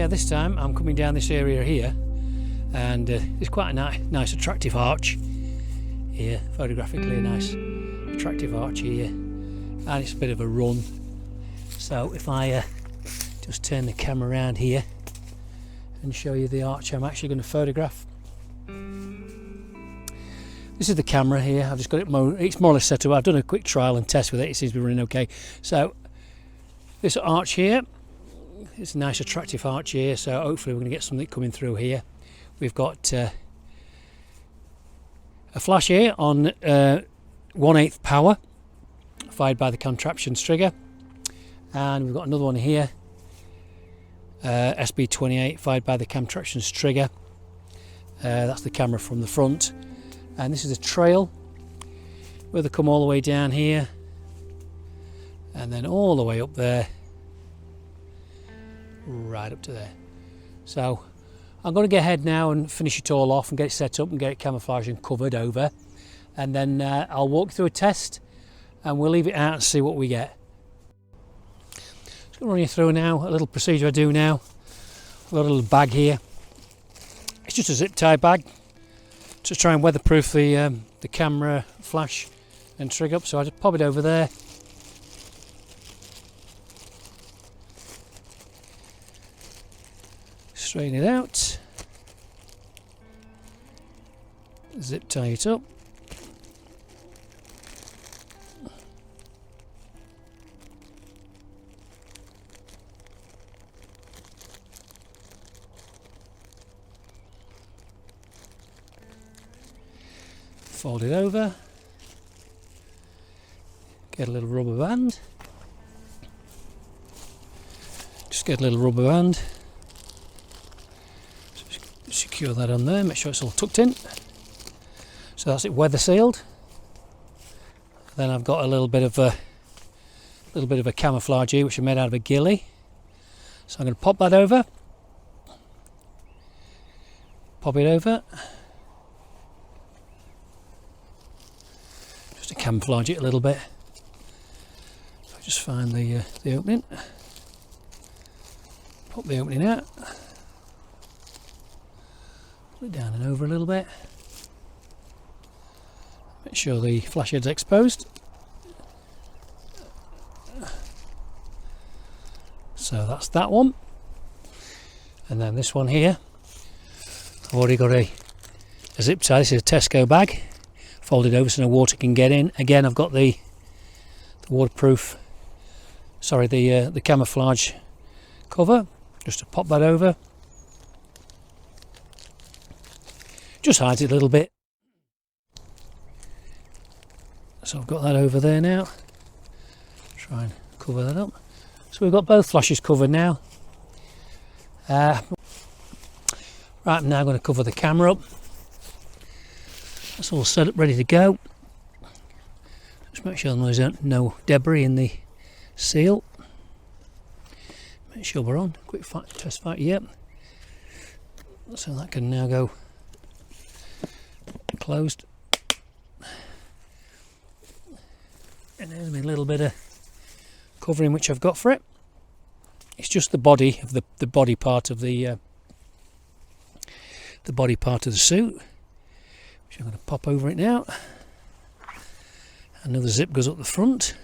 Yeah, this time I'm coming down this area here, and it's quite a nice attractive arch here, photographically a nice attractive arch here, and it's a bit of a run. So if I just turn the camera around here and show you the arch I'm actually going to photograph. This is the camera here. I've just got it it's more or less set up. I've done a quick trial and test with it. It seems to be running okay. So this arch here, it's a nice attractive arch here, so hopefully we're going to get something coming through here. We've got a flash here on 1/8 power, fired by the Camptraptions trigger, and we've got another one here, SB28, fired by the Camptraptions trigger. That's the camera from the front, and this is a trail where they come all the way down here and then all the way up there, right up to there. So I'm going to go ahead now and finish it all off and get it set up and get it camouflaged and covered over, and then I'll walk through a test and we'll leave it out and see what we get. Just going to run you through now a little procedure I do now. I've got a little bag here. It's just a zip tie bag to try and weatherproof the camera flash and trig up, so I just pop it over there. Straighten it out, zip tie it up, fold it over, get a little rubber band, secure that on there, make sure it's all tucked in, so that's it weather sealed. Then I've got a little bit of a camouflage here which I made out of a ghillie, so I'm going to pop that over, pop it over, just to camouflage it a little bit. So just find the opening, pop the opening out, pull it down and over a little bit, make sure the flash head's exposed. So that's that one, and then this one here, I've already got a zip tie. This is a Tesco bag, folded over so no water can get in. Again, I've got the waterproof, sorry, the camouflage cover, just to pop that over. Just hides it a little bit. So I've got that over there now. Try and cover that up. So we've got both flashes covered now. Right, I'm now going to cover the camera up. That's all set up, ready to go. Just make sure there's no debris in the seal. Make sure we're on. Quick test fire, yep. So that can now go closed. And there's a little bit of covering which I've got for it. It's just the body of the body part of the body part of the suit, which I'm going to pop over it now. Another zip goes up the front.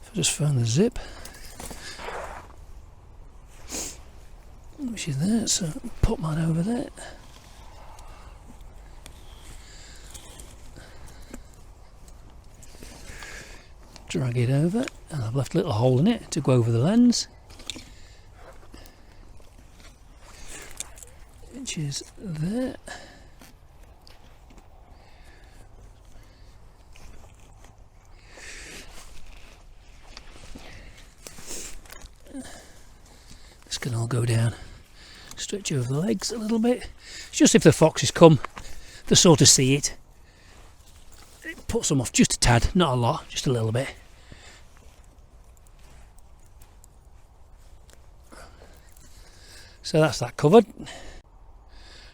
So just find the zip, which is there. So pop that over there. Drag it over, and I've left a little hole in it to go over the lens, which is there. This can all go down, stretch over the legs a little bit. It's just if the foxes come, they sort of see it. It puts them off just a tad, not a lot, just a little bit. So that's that covered.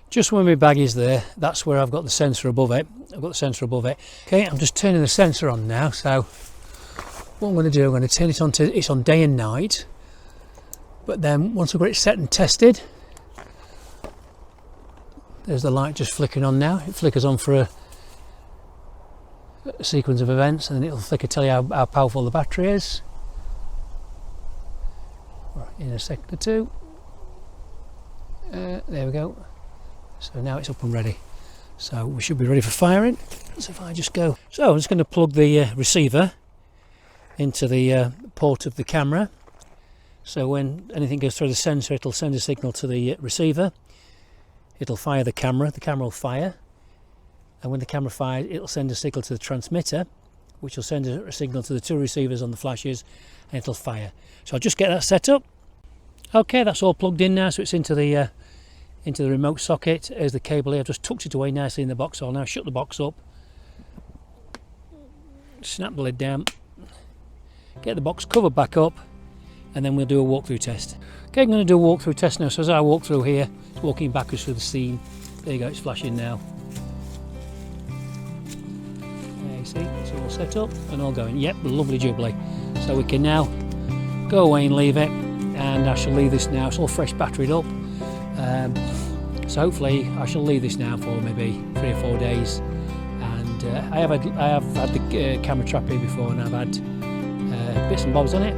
Just when my bag is there, that's where I've got the sensor above it. Okay, I'm just turning the sensor on now. So what I'm going to do, I'm going to turn it on to, it's on day and night. But then once I've got it set and tested, there's the light just flickering on now. It flickers on for a sequence of events, and then it'll flicker, tell you how powerful the battery is. In a second or two. There we go. So now it's up and ready. So we should be ready for firing. So if I just go, so I'm just going to plug the receiver into the port of the camera. So when anything goes through the sensor, it'll send a signal to the receiver. It'll fire the camera will fire. And when the camera fires, it'll send a signal to the transmitter, which will send a signal to the two receivers on the flashes, and it'll fire. So I'll just get that set up. Okay, that's all plugged in now, so it's into the remote socket. There's the cable here. I've just tucked it away nicely in the box. I'll now shut the box up, snap the lid down, get the box cover back up, and then we'll do a walkthrough test. Okay, I'm going to do a walkthrough test now. So as I walk through here, it's walking backwards through the scene. There you go, it's flashing now. There you see, it's all set up and all going. Yep, lovely jubbly. So we can now go away and leave it. And I shall leave this now. It's all fresh batteried up. So hopefully I shall leave this now for maybe 3 or 4 days. And I have had the camera trap here before, and I've had bits and bobs on it.